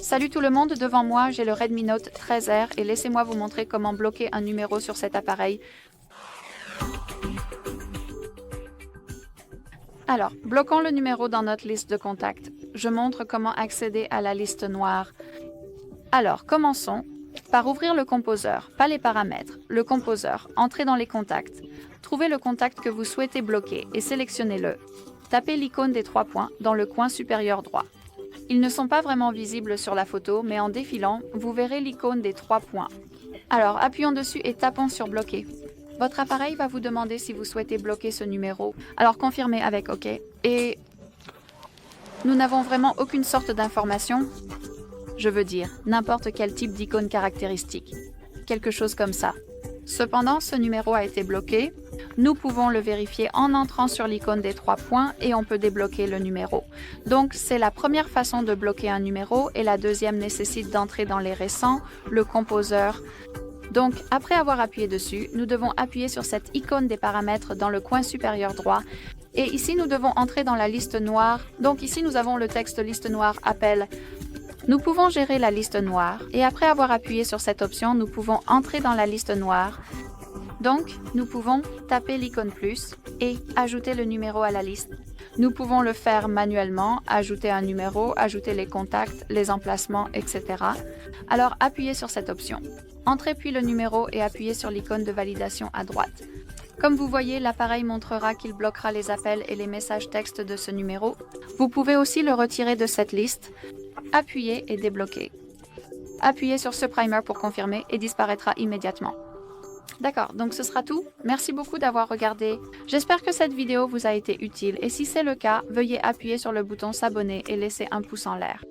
Salut tout le monde, devant moi j'ai le Redmi Note 13R et laissez-moi vous montrer comment bloquer un numéro sur cet appareil. Alors, bloquons le numéro dans notre liste de contacts. Je montre comment accéder à la liste noire. Alors, commençons par ouvrir le composeur, pas les paramètres, le composeur, entrez dans les contacts. Trouvez le contact que vous souhaitez bloquer et sélectionnez-le. Tapez l'icône des 3 points dans le coin supérieur droit. Ils ne sont pas vraiment visibles sur la photo, mais en défilant, vous verrez l'icône des 3 points. Alors, appuyons dessus et tapons sur bloquer. Votre appareil va vous demander si vous souhaitez bloquer ce numéro. Alors, confirmez avec OK. Et nous n'avons vraiment aucune sorte d'information. Je veux dire, n'importe quel type d'icône caractéristique. Quelque chose comme ça. Cependant, ce numéro a été bloqué. Nous pouvons le vérifier en entrant sur l'icône des 3 points et on peut débloquer le numéro. Donc, c'est la première façon de bloquer un numéro et la deuxième nécessite d'entrer dans les récents, le composeur. Donc, après avoir appuyé dessus, nous devons appuyer sur cette icône des paramètres dans le coin supérieur droit. Et ici, nous devons entrer dans la liste noire. Donc ici, nous avons le texte liste noire appel. Nous pouvons gérer la liste noire et après avoir appuyé sur cette option, nous pouvons entrer dans la liste noire. Donc, nous pouvons taper l'icône plus et ajouter le numéro à la liste. Nous pouvons le faire manuellement, ajouter un numéro, ajouter les contacts, les emplacements, etc. Alors, appuyez sur cette option. Entrez puis le numéro et appuyez sur l'icône de validation à droite. Comme vous voyez, l'appareil montrera qu'il bloquera les appels et les messages textes de ce numéro. Vous pouvez aussi le retirer de cette liste. Appuyez et débloquez. Appuyez sur ce primer pour confirmer et disparaîtra immédiatement. D'accord, donc ce sera tout. Merci beaucoup d'avoir regardé. J'espère que cette vidéo vous a été utile et si c'est le cas, veuillez appuyer sur le bouton s'abonner et laisser un pouce en l'air.